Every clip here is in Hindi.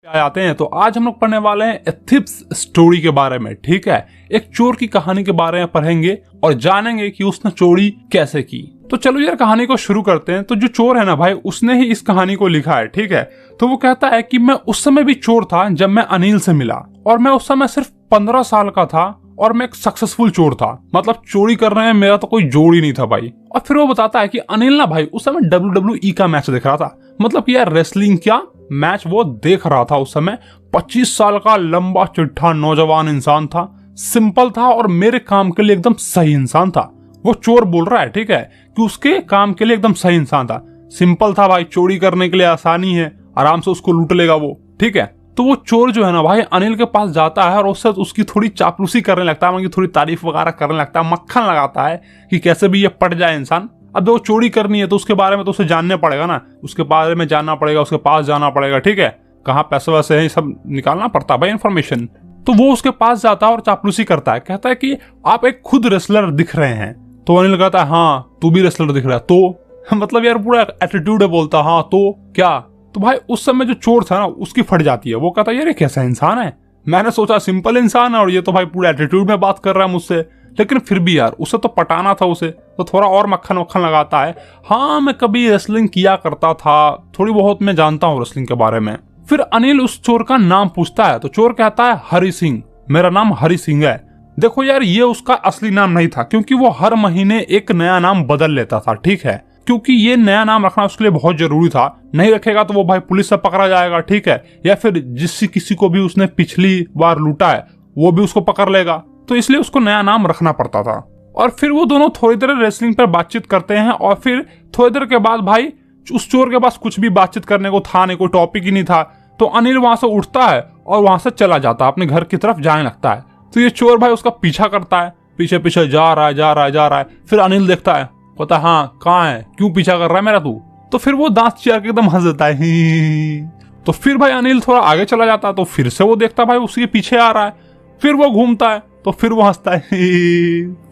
आते हैं। तो आज हम लोग पढ़ने वाले हैं एथिप्स स्टोरी के बारे में। ठीक है, एक चोर की कहानी के बारे में पढ़ेंगे और जानेंगे कि उसने चोरी कैसे की। तो चलो यार कहानी को शुरू करते हैं। तो जो चोर है ना भाई, उसने ही इस कहानी को लिखा है। ठीक है, तो वो कहता है कि मैं उस समय भी चोर था जब मैं अनिल से मिला, और मैं उस समय सिर्फ 15 साल का था और मैं एक सक्सेसफुल चोर था। मतलब चोरी करने में मेरा तो कोई जोड़ ही नहीं था भाई। और फिर वो बताता है कि अनिल ना भाई उस समय WWE का मैच देख रहा था। मतलब कि यार रेसलिंग क्या मैच वो देख रहा था उस समय। 25 साल का लंबा चिट्ठा नौजवान इंसान था, सिंपल था और मेरे काम के लिए एकदम सही इंसान था। वो चोर बोल रहा है, ठीक है, कि उसके काम के लिए एकदम सही इंसान था। सिंपल था भाई, चोरी करने के लिए आसानी है, आराम से उसको लूट लेगा वो। ठीक है, तो वो चोर जो है ना भाई अनिल के पास जाता है और उससे उसकी थोड़ी चापलूसी करने लगता है, उनकी थोड़ी तारीफ वगैरह करने लगता है, मक्खन लगाता है कि कैसे भी ये पट जाए इंसान। अब वो चोरी करनी है तो उसके बारे में तो उसे जानने पड़ेगा ना, उसके बारे में जानना पड़ेगा, उसके पास जाना पड़ेगा। ठीक है, कहाँ पैसे वैसे है सब निकालना पड़ता है भाई इन्फॉर्मेशन। तो वो उसके पास जाता है और चापलूसी करता है, कहता है कि आप एक खुद रेसलर दिख रहे हैं। तो अनिल कहता है हाँ तू भी रेसलर दिख रहा है। तो मतलब यार पूरा एटीट्यूड है, बोलता हाँ तो क्या। तो भाई उस समय जो चोर था ना उसकी फट जाती है। वो कहता है यार ये कैसा इंसान है, मैंने सोचा सिंपल इंसान है और ये तो भाई पूरा एटीट्यूड में बात कर रहा है मुझसे। लेकिन फिर भी यार उसे तो पटाना था उसे, तो थोड़ा और मक्खन वक्खन लगाता है। हाँ मैं कभी रेसलिंग किया करता था, थोड़ी बहुत मैं जानता हूँ रेसलिंग के बारे में। फिर अनिल उस चोर का नाम पूछता है तो चोर कहता है हरि सिंह, मेरा नाम हरि सिंह है। देखो यार ये उसका असली नाम नहीं था, क्योंकि वो हर महीने एक नया नाम बदल लेता था। ठीक है, क्योंकि ये नया नाम रखना उसके लिए बहुत जरूरी था। नहीं रखेगा तो वो भाई पुलिस से पकड़ा जाएगा। ठीक है, या फिर जिस किसी को भी उसने पिछली बार लूटा है वो भी उसको पकड़ लेगा, तो इसलिए उसको नया नाम रखना पड़ता था। और फिर वो दोनों थोड़ी देर रेसलिंग पर बातचीत करते हैं और फिर थोड़ी देर के बाद भाई उस चोर के पास कुछ भी बातचीत करने को था नहीं, कोई टॉपिक ही नहीं था। तो अनिल वहां से उठता है और वहां से चला जाता है, अपने घर की तरफ जाने लगता है। तो ये चोर भाई उसका पीछा करता है, पीछे पीछे जा रहा है। फिर अनिल देखता है, कहता है हाँ कहाँ है, क्यों पीछा कर रहा है मेरा तू। तो फिर वो दांत चियार के एकदम हंस देता है ही। तो फिर भाई अनिल थोड़ा आगे चला जाता है, तो फिर से वो देखता भाई उसके पीछे आ रहा है। फिर वो घूमता है तो फिर वो हंसता है,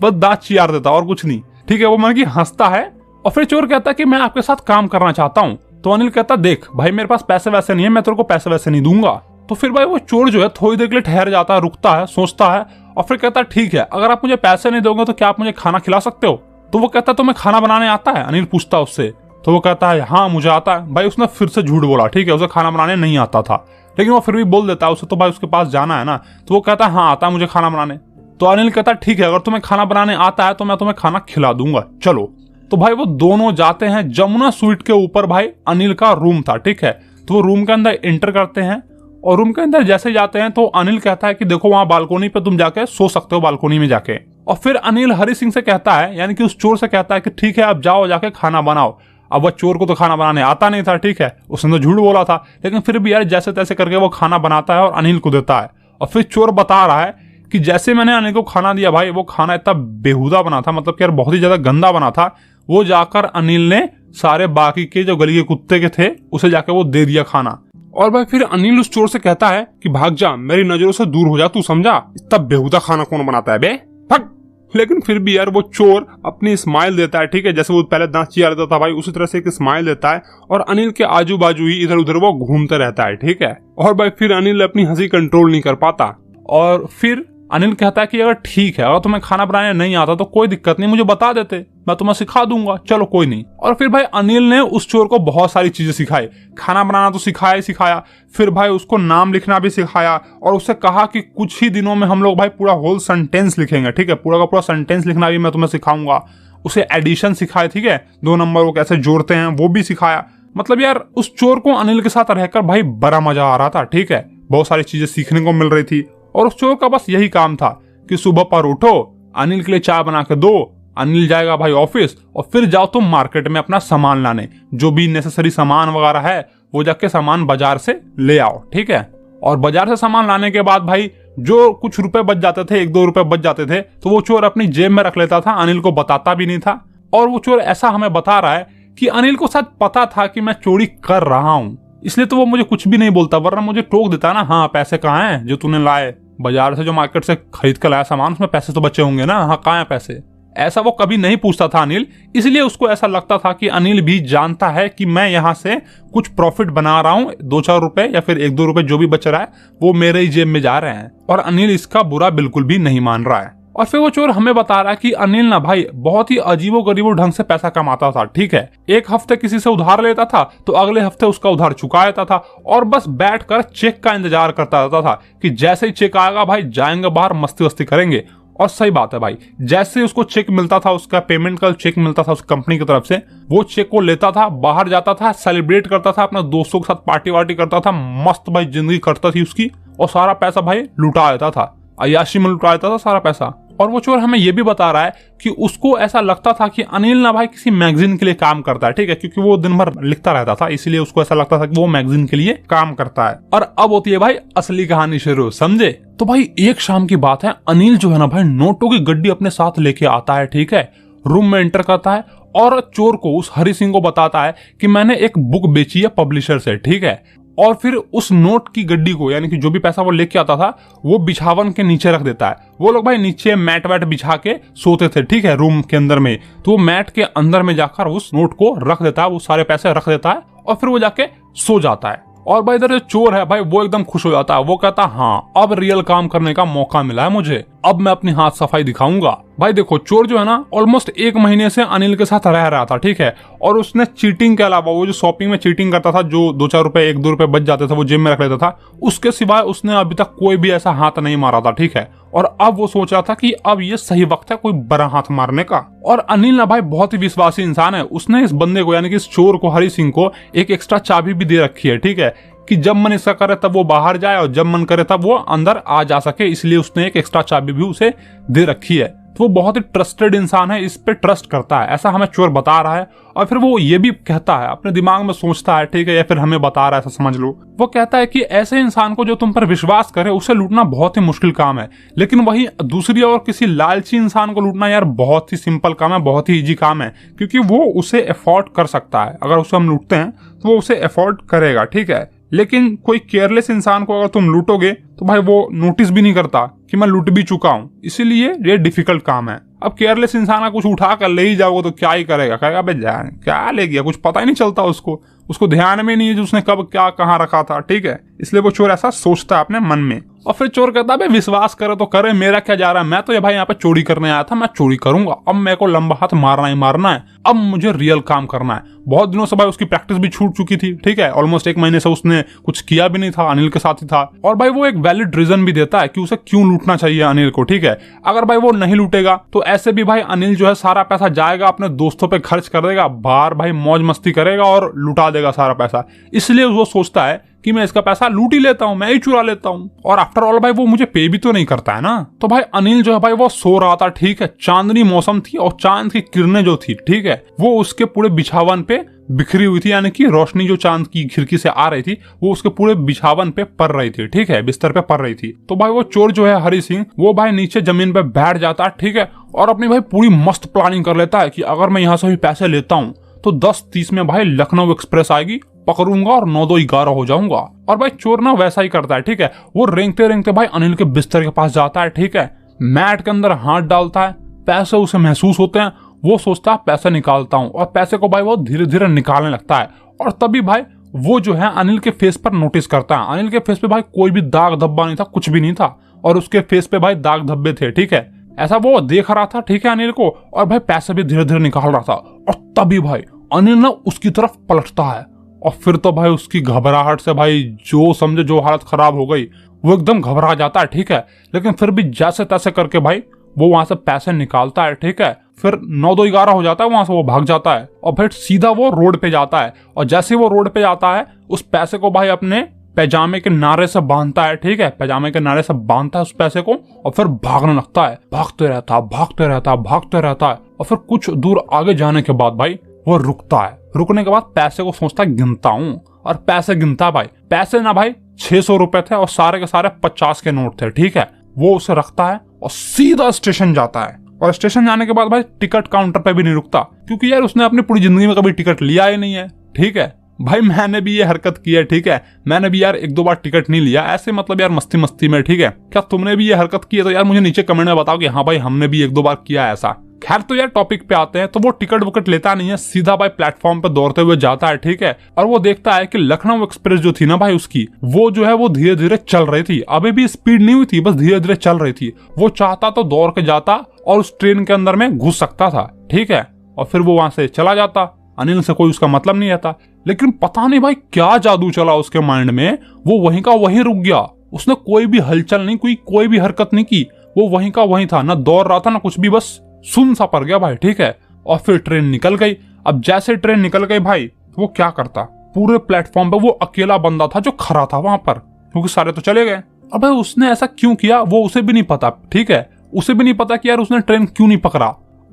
बस दांत चियार देता और कुछ नहीं। ठीक है, वो मन की हंसता है। और फिर चोर कहता है कि मैं आपके साथ काम करना चाहता हूँ। तो अनिल कहता देख भाई मेरे पास पैसे वैसे नहीं है, मैं तेरे को पैसे वैसे नहीं दूंगा। तो फिर भाई वो चोर जो है थोड़ी देर के लिए ठहर जाता है, रुकता है, सोचता है और फिर कहता है ठीक है, अगर आप मुझे पैसे नहीं दोगे तो क्या आप मुझे खाना खिला सकते हो। तो वो कहता है तुम्हें खाना बनाने आता है। अनिल पूछता उससे, तो वो कहता है हाँ मुझे आता है। भाई उसने फिर से झूठ बोला। ठीक है, उसे खाना बनाने नहीं आता था, लेकिन वो फिर भी बोल देता है, उसे तो भाई उसके पास जाना है ना। तो वो कहता है हाँ आता है मुझे खाना बनाने। तो अनिल कहता है ठीक है, अगर तुम्हें खाना बनाने आता है तो मैं तुम्हें खाना खिला दूंगा, चलो। तो भाई वो दोनों जाते हैं जमुना स्वीट के ऊपर। भाई अनिल का रूम था। ठीक है, तो वो रूम के अंदर एंटर करते हैं और रूम के अंदर जैसे जाते हैं तो अनिल कहता है कि देखो वहां बालकोनी पे तुम जाके सो सकते हो, बालकोनी में जाके। और फिर अनिल हरि सिंह से कहता है, यानी कि उस चोर से कहता है कि ठीक है आप जाओ जाके खाना बनाओ। अब वह चोर को तो खाना बनाने आता नहीं था। ठीक है, उसने तो झूठ बोला था, लेकिन फिर भी यार जैसे तैसे करके वो खाना बनाता है और अनिल को देता है। और फिर चोर बता रहा है कि जैसे मैंने अनिल को खाना दिया भाई, वो खाना इतना बेहुदा बना था, मतलब कि यार बहुत ही ज्यादा गंदा बना था। वो जाकर अनिल ने सारे बाकी के जो गली के कुत्ते के थे उसे जाकर वो दे दिया खाना। और भाई फिर अनिल उस चोर से कहता है कि भाग जा, मेरी नजरों से दूर हो जा, तू समझा, इतना बेहुदा खाना कौन बनाता है बे, भाग। लेकिन फिर भी यार वो चोर अपनी स्माइल देता है। ठीक है, जैसे वो पहले दांत चिया देता था भाई उसी तरह से एक स्माइल देता है और अनिल के आजू बाजू ही इधर उधर वो घूमते रहता है। ठीक है, और भाई फिर अनिल अपनी हंसी कंट्रोल नहीं कर पाता और फिर अनिल कहता है कि अगर ठीक है, अगर तुम्हें खाना बनाने नहीं आता तो कोई दिक्कत नहीं, मुझे बता देते, मैं तुम्हें सिखा दूंगा, चलो कोई नहीं। और फिर भाई अनिल ने उस चोर को बहुत सारी चीजें सिखाई। खाना बनाना तो सिखाया ही सिखाया, फिर भाई उसको नाम लिखना भी सिखाया और उससे कहा कि कुछ ही दिनों में हम लोग भाई पूरा होल सेंटेंस लिखेंगे। ठीक है, पूरा का पूरा सेंटेंस लिखना भी मैं तुम्हें सिखाऊंगा। उसे एडिशन सिखाए। ठीक है, 2 नंबर वो कैसे जोड़ते हैं वो भी सिखाया। मतलब यार उस चोर को अनिल के साथ रहकर भाई बड़ा मजा आ रहा था। ठीक है, बहुत सारी चीजें सीखने को मिल रही थी और उस चोर का बस यही काम था कि सुबह पर उठो, अनिल के लिए चाय बना के दो, अनिल जाएगा भाई ऑफिस और फिर जाओ तुम मार्केट में अपना सामान लाने, जो भी नेसेसरी सामान वगैरह है वो जाके सामान बाजार से ले आओ। ठीक है, और बाजार से सामान लाने के बाद भाई जो कुछ रुपए बच जाते थे, 1-2 रुपए बच जाते थे, तो वो चोर अपनी जेब में रख लेता था, अनिल को बताता भी नहीं था। और वो चोर ऐसा हमें बता रहा है कि अनिल को शायद पता था कि मैं चोरी कर रहा हूँ, इसलिए तो वो मुझे कुछ भी नहीं बोलता, वरना मुझे टोक देता ना, हाँ पैसे कहाँ हैं जो तूने लाए, बाजार से जो मार्केट से खरीद कर लाया सामान उसमें पैसे तो बचे होंगे ना, हाँ कहाँ है पैसे। ऐसा वो कभी नहीं पूछता था अनिल, इसलिए उसको ऐसा लगता था कि अनिल भी जानता है कि मैं यहाँ से कुछ प्रॉफिट बना रहा हूँ, 2-4 रुपए या फिर 1-2 रुपए जो भी बच रहा है वो मेरे ही जेब में जा रहे हैं, और अनिल इसका बुरा बिल्कुल भी नहीं मान रहा है। और फिर वो चोर हमें बता रहा है कि अनिल ना भाई बहुत ही अजीबो गरीबो ढंग से पैसा कमाता था, ठीक है। एक हफ्ते किसी से उधार लेता था तो अगले हफ्ते उसका उधार चुका देता था, और बस बैठकर चेक का इंतजार करता रहता था कि जैसे ही चेक आएगा भाई जाएंगे बाहर, मस्ती वस्ती करेंगे। और सही बात है भाई, जैसे उसको चेक मिलता था, उसका पेमेंट का चेक मिलता था उस कंपनी की तरफ से, वो चेक को लेता था, बाहर जाता था, सेलिब्रेट करता था, अपने दोस्तों के साथ पार्टी वार्टी करता था, मस्त भाई जिंदगी कटता थी उसकी, और सारा पैसा भाई लुटा देता था, अय्याशी में लुटा देता था सारा पैसा। और वो चोर हमें ये भी बता रहा है कि उसको ऐसा लगता था कि अनिल ना भाई किसी मैगजीन के लिए काम करता है, ठीक है, क्योंकि वो दिन भर लिखता रहता था, इसलिए उसको ऐसा लगता था कि वो मैगजीन के लिए काम करता है। और अब होती है भाई असली कहानी शुरू, समझे। तो भाई एक शाम की बात है, अनिल जो है ना भाई नोटों की गड्डी अपने साथ लेके आता है, ठीक है, रूम में एंटर करता है और चोर को, उस हरि सिंह को बताता है कि मैंने एक बुक बेची है पब्लिशर से, ठीक है। और फिर उस नोट की गड्डी को, यानी कि जो भी पैसा वो लेके आता था, वो बिछावन के नीचे रख देता है। वो लोग भाई नीचे मैट वैट बिछा के सोते थे, ठीक है, रूम के अंदर में। तो वो मैट के अंदर में जाकर उस नोट को रख देता है, वो सारे पैसे रख देता है, और फिर वो जाके सो जाता है। और भाई इधर जो चोर है भाई वो एकदम खुश हो जाता है, वो कहता है हाँ अब रियल काम करने का मौका मिला है मुझे, अब मैं अपनी हाथ सफाई दिखाऊंगा। भाई देखो चोर जो है ना ऑलमोस्ट 1 महीने से अनिल के साथ रह रहा था, ठीक है, और उसने चीटिंग के अलावा, वो जो शॉपिंग में चीटिंग करता था, जो 2-4 रुपए 1-2 रुपए बच जाते थे वो जेब में रख लेता था, उसके सिवाय उसने अभी तक कोई भी ऐसा हाथ नहीं मारा था, ठीक है। और अब वो सोच रहा था कि अब ये सही वक्त है कोई बड़ा हाथ मारने का। और अनिल ना भाई बहुत ही विश्वासी इंसान है, उसने इस बंदे को, यानी कि इस चोर को, हरि सिंह को, एक एक्स्ट्रा चाबी भी दे रखी है, ठीक है, कि जब मन इसका करे तब वो बाहर जाए और जब मन करे तब वो अंदर आ जा सके, इसलिए उसने एक एक्स्ट्रा चाबी भी उसे दे रखी है। तो वो बहुत ही ट्रस्टेड इंसान है, इस पे ट्रस्ट करता है, ऐसा हमें चोर बता रहा है। और फिर वो ये भी कहता है, अपने दिमाग में सोचता है, ठीक है, या फिर हमें बता रहा है, ऐसा समझ लो। वो कहता है कि ऐसे इंसान को जो तुम पर विश्वास करे उसे लूटना बहुत ही मुश्किल काम है, लेकिन वही दूसरी और किसी लालची इंसान को लूटना यार बहुत ही सिंपल काम है, बहुत ही इजी काम है, क्योंकि वो उसे अफोर्ड कर सकता है। अगर उसे हम लूटते हैं तो वो उसे अफोर्ड करेगा, ठीक है। लेकिन कोई केयरलेस इंसान को अगर तुम लूटोगे तो भाई वो नोटिस भी नहीं करता कि मैं लूट भी चुका हूं, इसीलिए ये डिफिकल्ट काम है। अब केयरलेस इंसान का कुछ उठा कर ले ही जाओगे तो क्या ही करेगा, कहेगा भाई जान क्या ले गया, कुछ पता ही नहीं चलता उसको ध्यान में नहीं है उसने कब क्या कहाँ रखा था, ठीक है। इसलिए वो चोर ऐसा सोचता है अपने मन में। और फिर चोर कहता है भाई विश्वास करे तो करे, मेरा क्या जा रहा है, मैं तो ये भाई यहाँ पे चोरी करने आया था, मैं चोरी करूंगा, अब मेरे को लंबा हाथ मारना ही मारना है, अब मुझे रियल काम करना है। बहुत दिनों से भाई उसकी प्रैक्टिस भी छूट चुकी थी, ठीक है, ऑलमोस्ट 1 महीने से उसने कुछ किया भी नहीं था, अनिल के साथ ही था। और भाई वो एक वैलिड रीजन भी देता है कि उसे क्यों लूटना चाहिए अनिल को, ठीक है। अगर भाई वो नहीं लूटेगा तो ऐसे भी भाई अनिल जो है सारा पैसा जाएगा अपने दोस्तों पे खर्च कर देगा, बाहर भाई मौज मस्ती करेगा और लुटा देगा सारा पैसा। इसलिए वो सोचता है कि मैं इसका पैसा लूट ही लेता हूँ, मैं ही चुरा लेता हूँ, और आफ्टर ऑल भाई वो मुझे पे भी तो नहीं करता है ना। तो भाई अनिल जो है भाई वो सो रहा था, ठीक है, चांदनी मौसम थी और चांद की किरणें जो थी, ठीक है, वो उसके पूरे बिछावन पे बिखरी हुई थी, यानी कि रोशनी जो चांद की खिड़की से आ रही थी वो उसके पूरे बिछावन पे पड़ रही थी, ठीक है, बिस्तर पे पड़ रही थी। तो भाई वो चोर जो है हरि सिंह, वो भाई नीचे जमीन पे बैठ जाता है, ठीक है, और अपनी भाई पूरी मस्त प्लानिंग कर लेता है कि अगर मैं यहाँ से भी पैसे लेता हूँ तो 10:30 में भाई लखनऊ एक्सप्रेस आएगी, पकड़ूंगा और 9-2-11 हो जाऊंगा। और भाई चोर ना वैसा ही करता है, ठीक है, वो रेंगते रेंगते भाई अनिल के बिस्तर के पास जाता है, ठीक है, मैट के अंदर हाथ डालता है, पैसे उसे महसूस होते हैं, वो सोचता है पैसे निकालता हूं, और पैसे को भाई वो धीरे धीरे निकालने लगता है। और तभी भाई वो जो है अनिल के फेस पर नोटिस करता है। अनिल के फेस पे भाई कोई भी दाग धब्बा नहीं था, कुछ भी नहीं था, और उसके फेस पे भाई दाग धब्बे थे, ठीक है, ऐसा वो देख रहा था, ठीक है, अनिल को, और भाई पैसे भी धीरे धीरे निकाल रहा था। और तभी भाई अनिल ना उसकी तरफ पलटता है, और फिर तो भाई उसकी घबराहट से भाई जो समझे जो हालत खराब हो गई, वो एकदम घबरा जाता है, ठीक है, लेकिन फिर भी जैसे तैसे करके भाई वो वहां से पैसे निकालता है, ठीक है, फिर 9-2-11 हो जाता है, वहां से वो भाग जाता है और फिर सीधा वो रोड पे जाता है। और जैसे वो रोड पे जाता है उस पैसे को भाई अपने पैजामे के नारे से बांधता है, ठीक है, पैजामे के नारे से बांधता है उस पैसे को, और फिर भागने लगता है, भागते रहता है। और फिर कुछ दूर आगे जाने के बाद भाई वो रुकता है, रुकने के बाद पैसे को सोचता है गिनता हूँ, और पैसे गिनता भाई, पैसे ना भाई 600 रुपए थे और सारे के सारे 50 के नोट थे, ठीक है, वो उसे रखता है और सीधा स्टेशन जाता है। और स्टेशन जाने के बाद भाई टिकट काउंटर पे भी नहीं रुकता, क्योंकि यार उसने अपनी पूरी जिंदगी में कभी टिकट लिया ही नहीं है, ठीक है, भाई मैंने भी ये हरकत की है, ठीक है, मैंने भी यार 1-2 बार टिकट नहीं लिया ऐसे, मतलब यार मस्ती में, ठीक है, क्या तुमने भी ये हरकत की है तो यार मुझे नीचे कमेंट में बताओ कि हाँ भाई हमने भी 1-2 बार किया ऐसा। खैर तो यार टॉपिक पे आते हैं। तो वो टिकट विकट लेता नहीं है, सीधा भाई प्लेटफॉर्म पे दौड़ते हुए जाता है, ठीक है। और वो देखता है कि लखनऊ एक्सप्रेस जो थी ना भाई उसकी, वो जो है वो धीरे धीरे चल रही थी, अभी भी स्पीड नहीं हुई थी, बस धीरे धीरे चल रही थी। वो चाहता तो दौड़ के जाता और उस ट्रेन के अंदर में घुस सकता था, ठीक है, और फिर वो वहां से चला जाता। अनिल से कोई उसका मतलब नहीं रहता। लेकिन पता नहीं भाई क्या जादू चला उसके माइंड में, वो वहीं का वहीं रुक गया। उसने कोई भी हलचल नहीं, कोई भी हरकत नहीं की, वो वहीं का वहीं था, ना दौड़ रहा था ना कुछ भी, बस सुन सा पड़ गया भाई, ठीक है। और फिर ट्रेन निकल गई। अब जैसे ट्रेन निकल गई भाई, वो क्या करता, पूरे प्लेटफॉर्म पे वो अकेला बंदा था जो खड़ा था वहां पर, क्योंकि सारे तो चले गए। अब भाई उसने ऐसा क्यों किया वो उसे भी नहीं पता, ठीक है, उसे भी नहीं पता कि यार उसने ट्रेन क्यों नहीं पकड़ा।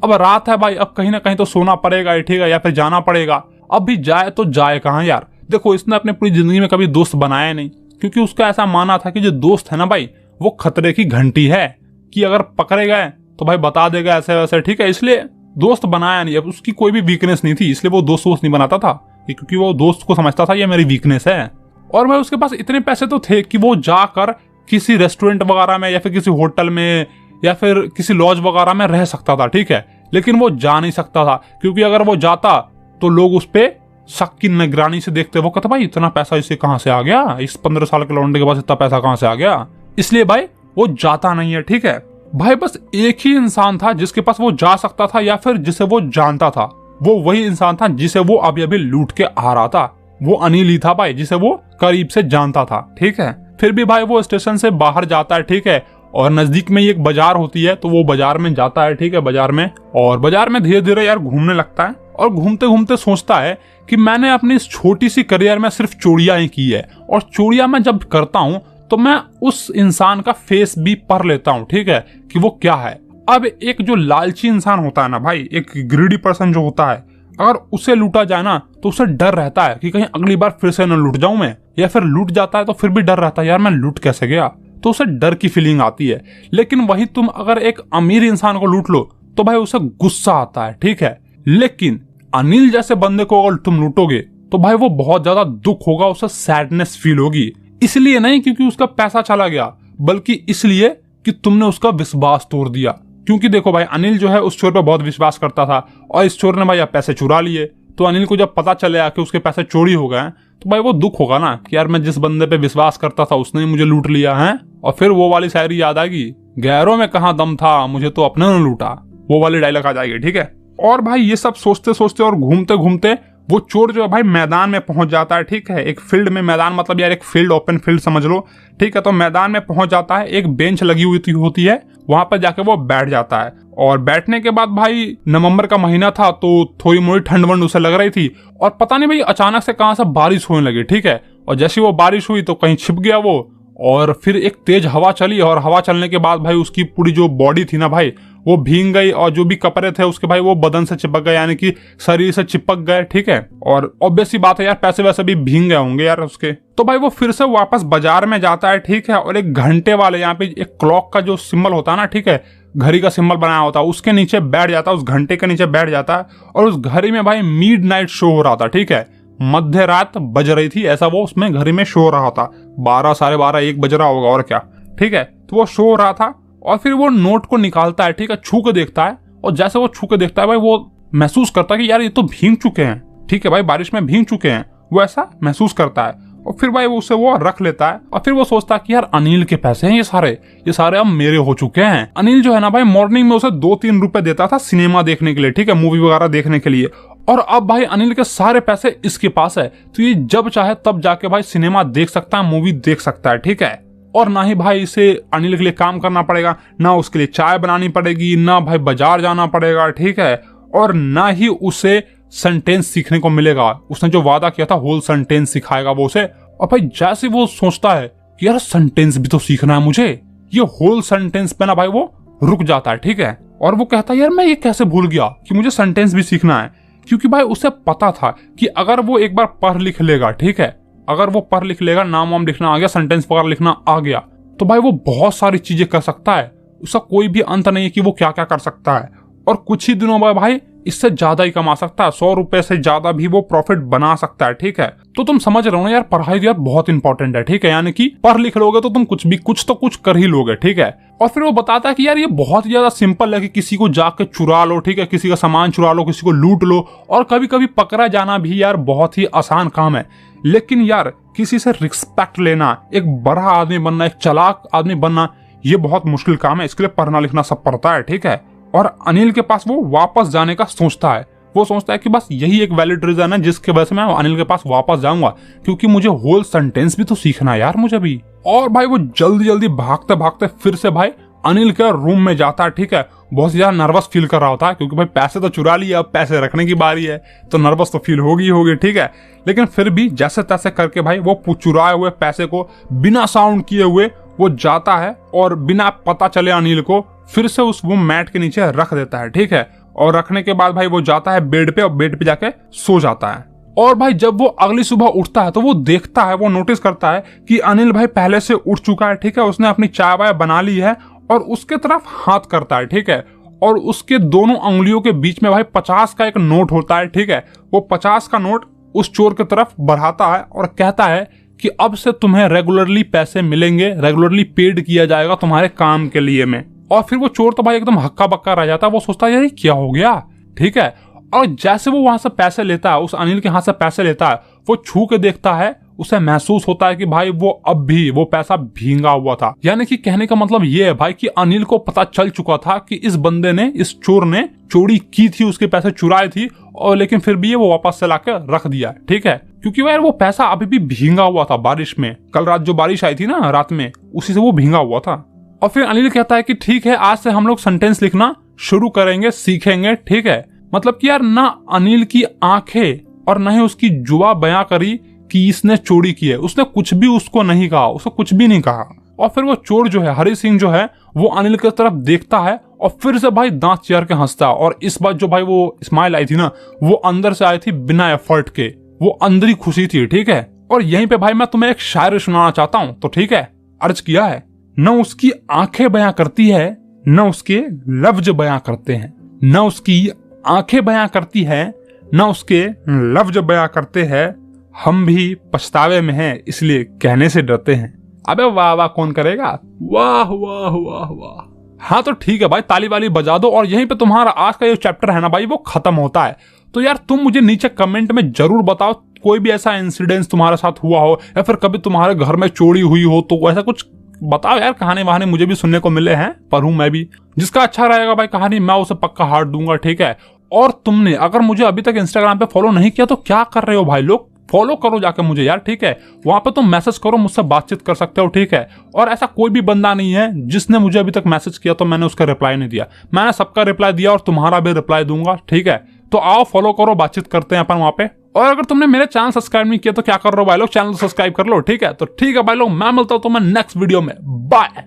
अब रात है भाई, अब कहीं ना कहीं तो सोना पड़ेगा, ठीक है, या फिर जाना पड़ेगा। अब भी जाए तो जाए कहाँ यार। देखो इसने अपने पूरी जिंदगी में कभी दोस्त बनाया नहीं, क्योंकि उसका ऐसा मानना था कि जो दोस्त है ना भाई, वो खतरे की घंटी है, कि अगर पकड़े गए तो भाई बता देगा ऐसे वैसे, ठीक है, इसलिए दोस्त बनाया नहीं। अब उसकी कोई भी वीकनेस नहीं थी, इसलिए वो दोस्त नहीं बनाता था, क्योंकि वो दोस्त को समझता था ये मेरी वीकनेस है। और भाई उसके पास इतने पैसे तो थे कि वो जाकर किसी रेस्टोरेंट वगैरह में या फिर किसी होटल में या फिर किसी लॉज वगैरह में रह सकता था, ठीक है। लेकिन वो जा नहीं सकता था, क्योंकि अगर वो जाता तो लोग उस पे शक की निगरानी से देखते। वो कहता भाई इतना पैसा इसे कहां से आ गया, इस 15 साल के लौंडे के पास इतना पैसा कहां से आ गया। इसलिए भाई वो जाता नहीं है, ठीक है। भाई बस एक ही इंसान था जिसके पास वो जा सकता था या फिर जिसे वो जानता था, वो वही इंसान था जिसे वो अभी अभी लूट के आ रहा था। वो अनिल ही था भाई, जिसे वो करीब से जानता था, ठीक है। फिर भी भाई वो स्टेशन से बाहर जाता है, ठीक है, और नजदीक में ही एक बाजार होती है, तो वो बाजार में जाता है, ठीक है, बाजार में। और बाजार में धीरे धीरे यार घूमने लगता है, और घूमते घूमते सोचता है कि मैंने अपनी इस छोटी सी करियर में सिर्फ चोरियां ही की है, और चोरियां मैं जब करता हूं तो मैं उस इंसान का फेस भी पढ़ लेता हूं, ठीक है, कि वो क्या है। अब एक जो लालची इंसान होता है ना भाई, एक ग्रीडी पर्सन जो होता है, अगर उसे लूटा जाए ना तो उसे डर रहता है कि कहीं अगली बार फिर से न लूट जाऊं मैं, या फिर लूट जाता है तो फिर भी डर रहता है यार मैं लूट कैसे गया, तो उसे डर की फीलिंग आती है। लेकिन वही तुम अगर एक अमीर इंसान को लूट लो तो भाई उसे गुस्सा आता है, ठीक है। लेकिन अनिल जैसे बंदे को अगर तुम लूटोगे तो भाई वो बहुत ज्यादा दुख होगा, उसे सैडनेस फील होगी। इसलिए नहीं क्योंकि उसका पैसा चला गया, बल्कि इसलिए कि तुमने उसका विश्वास तोड़ दिया। क्योंकि देखो भाई अनिल जो है उस चोर पे बहुत विश्वास करता था, और इस चोर ने भाई पैसे चुरा लिए। तो अनिल को जब पता चलेगा कि उसके पैसे चोरी हो गए तो भाई वो दुख होगा ना कि यार मैं जिस बंदे पे विश्वास करता था उसने ही मुझे लूट लिया है। और फिर वो वाली शायरी याद आएगी, गैरों में कहाँ दम था मुझे तो अपने ने लूटा, वो वाली डायलॉग आ जाएगी, ठीक है। और भाई ये सब सोचते सोचते और घूमते घूमते वो चोर जो है भाई मैदान में पहुंच जाता है, ठीक है। एक फील्ड में, मैदान मतलब यार एक फील्ड, ओपन फील्ड समझ लो, ठीक है। तो मैदान में पहुंच जाता है, एक बेंच लगी हुई होती है, वहां पर जाके वो बैठ जाता है। और बैठने के बाद भाई नवंबर का महीना था, तो थोड़ी मोड़ी ठंड वंड उसे लग रही थी, और पता नहीं भाई अचानक से कहां से बारिश होने लगी, ठीक है। और जैसे वो बारिश हुई तो कहीं छिप गया वो, और फिर एक तेज हवा चली, और हवा चलने के बाद भाई उसकी पूरी जो बॉडी थी ना भाई वो भीग गई, और जो भी कपड़े थे उसके भाई वो बदन से चिपक गए, यानी कि शरीर से चिपक गए, ठीक है। और ऑब्वियस सी बात है यार पैसे वैसे भी भीग गए होंगे यार उसके। तो भाई वो फिर से वापस बाजार में जाता है, ठीक है। और एक घंटे वाले यहाँ पे एक क्लॉक का जो सिंबल होता है ना, ठीक है, घड़ी का सिंबल बनाया होता है, उसके नीचे बैठ जाता है, उस घंटे के नीचे बैठ जाता है। और उस घड़ी में भाई मिडनाइट शो हो रहा था, ठीक है, मध्य रात बज रही थी, ऐसा वो उसमें घड़ी में शो हो रहा था। 12, 12:30, 1 बज रहा होगा और क्या, ठीक है। तो वो शो हो रहा था, और फिर वो नोट को निकालता है, ठीक है, छू के देखता है। और जैसे वो छू के देखता है भाई वो महसूस करता है कि यार ये तो भीग चुके हैं, ठीक है भाई, बारिश में भीग चुके हैं, वो ऐसा महसूस करता है। और फिर भाई उसे वो रख लेता है, और फिर वो सोचता है कि यार अनिल के पैसे हैं ये सारे अब मेरे हो चुके हैं। अनिल जो है ना भाई मॉर्निंग में उसे 2-3 रुपए देता था सिनेमा देखने के लिए, ठीक है, मूवी वगैरह देखने के लिए। और अब भाई अनिल के सारे पैसे इसके पास है, तो ये जब चाहे तब जाके भाई सिनेमा देख सकता है, मूवी देख सकता है, ठीक है। और ना ही भाई इसे अनिल के लिए काम करना पड़ेगा, ना उसके लिए चाय बनानी पड़ेगी, ना भाई बाजार जाना पड़ेगा, ठीक है। और ना ही उसे सेंटेंस सीखने को मिलेगा, उसने जो वादा किया था होल सेंटेंस सिखाएगा वो उसे। और भाई जैसे वो सोचता है कि यार सेंटेंस भी तो सीखना है मुझे, ये होल सेंटेंस पे ना भाई वो रुक जाता है, ठीक है। और वो कहता है यार मैं ये कैसे भूल गया कि मुझे सेंटेंस भी सीखना है, क्योंकि भाई उसे पता था कि अगर वो एक बार पढ़ लिख लेगा, ठीक है, अगर वो पढ़ लिख लेगा, नाम वाम लिखना आ गया, सेंटेंस वगैरह लिखना आ गया, तो भाई वो बहुत सारी चीजें कर सकता है। उसका कोई भी अंत नहीं है कि वो क्या क्या कर सकता है। और कुछ ही दिनों बाद भाई इससे ज्यादा ही कमा सकता है, 100 रुपए से ज्यादा भी वो प्रॉफिट बना सकता है। ठीक है, तो तुम समझ रहे हो ना यार, पढ़ाई यार बहुत इंपॉर्टेंट है। ठीक है, यानी कि पढ़ लिख लोगे तो तुम कुछ तो कुछ कर ही लोगे। ठीक है, और फिर वो बताता है कि यार ये बहुत ही ज्यादा सिंपल है कि किसी को जाके चुरा लो, ठीक है, किसी का सामान चुरा लो, किसी को लूट लो, और कभी कभी पकड़ा जाना भी यार बहुत ही आसान काम है। लेकिन यार किसी से रिस्पेक्ट लेना, एक बड़ा आदमी बनना, एक चालाक आदमी बनना, ये बहुत मुश्किल काम है। इसके लिए पढ़ना लिखना सब पड़ता है। ठीक है, और अनिल के पास वो वापस जाने का सोचता है। वो सोचता है कि बस यही एक वैलिड रीजन है जिसके वजह से मैं अनिल के पास वापस जाऊंगा, क्योंकि मुझे होल सेंटेंस भी तो सीखना है यार मुझे भी। और भाई वो जल्दी जल्दी भागते भागते फिर से भाई अनिल के रूम में जाता है। ठीक है, बहुत ज्यादा नर्वस फील कर रहा होता है, क्योंकि भाई पैसे तो चुरा लिए, अब पैसे रखने की बारी है, तो नर्वस तो फील होगी। ठीक है, लेकिन फिर भी जैसे तैसे करके भाई वो चुराए हुए पैसे को बिना साउंड किए हुए वो जाता है और बिना पता चले अनिल को फिर से उस वो मैट के नीचे रख देता है। ठीक है, और रखने के बाद भाई वो जाता है बेड पे और बेड पे जाके सो जाता है। और भाई जब वो अगली सुबह उठता है तो वो देखता है, वो नोटिस करता है कि अनिल भाई पहले से उठ चुका है। ठीक है, उसने अपनी चाय वाय बना ली है और उसके तरफ हाथ करता है। ठीक है, और उसके दोनों उंगलियों के बीच में भाई 50 का एक नोट होता है। ठीक है, वो 50 का नोट उस चोर की तरफ बढ़ाता है और कहता है कि अब से तुम्हें रेगुलरली पैसे मिलेंगे, रेगुलरली पेड किया जाएगा तुम्हारे काम के लिए में। और फिर वो चोर तो भाई एकदम हक्का बक्का रह जाता है, वो सोचता है यार क्या हो गया। ठीक है, और जैसे वो वहां से पैसे लेता है, उस अनिल के हाथ से पैसे लेता है, वो छू के देखता है, उसे महसूस होता है कि भाई वो अब भी वो पैसा भींगा हुआ था। यानी कि कहने का मतलब ये है भाई कि अनिल को पता चल चुका था कि इस बंदे ने, इस चोर ने चोरी की थी, उसके पैसे चुराए थी, और लेकिन फिर भी ये वो वापस से लाके रख दिया। ठीक है, क्योंकि यार वो पैसा अभी भी भींगा हुआ था बारिश में, कल रात जो बारिश आई थी ना रात में, उसी से वो भींगा हुआ था। और फिर अनिल कहता है कि ठीक है, आज से हम लोग सेंटेंस लिखना शुरू करेंगे, सीखेंगे। ठीक है, मतलब कि यार ना अनिल की आंखें और न ही उसकी जुबां बयां करी कि इसने चोरी की है, उसने कुछ भी उसको नहीं कहा, उसको कुछ भी नहीं कहा। और फिर वो चोर जो है, हरी सिंह जो है, वो अनिल की तरफ देखता है और फिर से भाई दांत चियार के हंसता है। और इस बार जो भाई वो स्माइल आई थी ना, वो अंदर से आई थी बिना एफर्ट के, वो अंदरी खुशी थी। ठीक है, और यहीं पे भाई मैं तुम्हें एक शायरी सुनाना चाहता हूँ। तो ठीक है, अर्ज किया है, न उसकी आंखें बयां करती है, न उसके लफ्ज बयां करते हैं, न उसकी आंखें बयां करती है, न उसके लफ्ज बयां करते हैं, हम भी पछतावे में हैं इसलिए कहने से डरते हैं। अबे वाह वाह कौन करेगा, वाह वाह वाह वाह। हाँ तो ठीक है भाई, ताली वाली बजा दो। और यहीं पे तुम्हारा आज का ये चैप्टर है ना भाई, वो खत्म होता है। तो यार तुम मुझे नीचे कमेंट में जरूर बताओ, कोई भी ऐसा इंसिडेंस तुम्हारे साथ हुआ हो, या फिर कभी तुम्हारे घर में चोरी हुई हो, तो ऐसा कुछ बताओ यार। कहानी वहानी मुझे भी सुनने को मिले हैं, पढ़ूं मैं भी। जिसका अच्छा रहेगा भाई कहानी, मैं उसे पक्का हार्ट दूंगा। ठीक है, और तुमने अगर मुझे अभी तक इंस्टाग्राम पे फॉलो नहीं किया तो क्या कर रहे हो भाई लोग, फॉलो करो जाके मुझे यार। ठीक है, वहां पे तुम मैसेज करो, मुझसे बातचीत कर सकते हो। ठीक है, और ऐसा कोई भी बंदा नहीं है जिसने मुझे अभी तक मैसेज किया तो मैंने उसका रिप्लाई नहीं दिया। मैंने सबका रिप्लाई दिया और तुम्हारा भी रिप्लाई दूंगा। ठीक है, तो आओ फॉलो करो, बातचीत करते हैं अपन वहां पे। और अगर तुमने मेरे चैनल सब्सक्राइब नहीं किया तो क्या कर रहे हो भाई लोग, चैनल सब्सक्राइब कर लो। ठीक है, तो ठीक है भाई लोग, मैं मिलता हूं तुम्हें नेक्स्ट वीडियो में। बाय।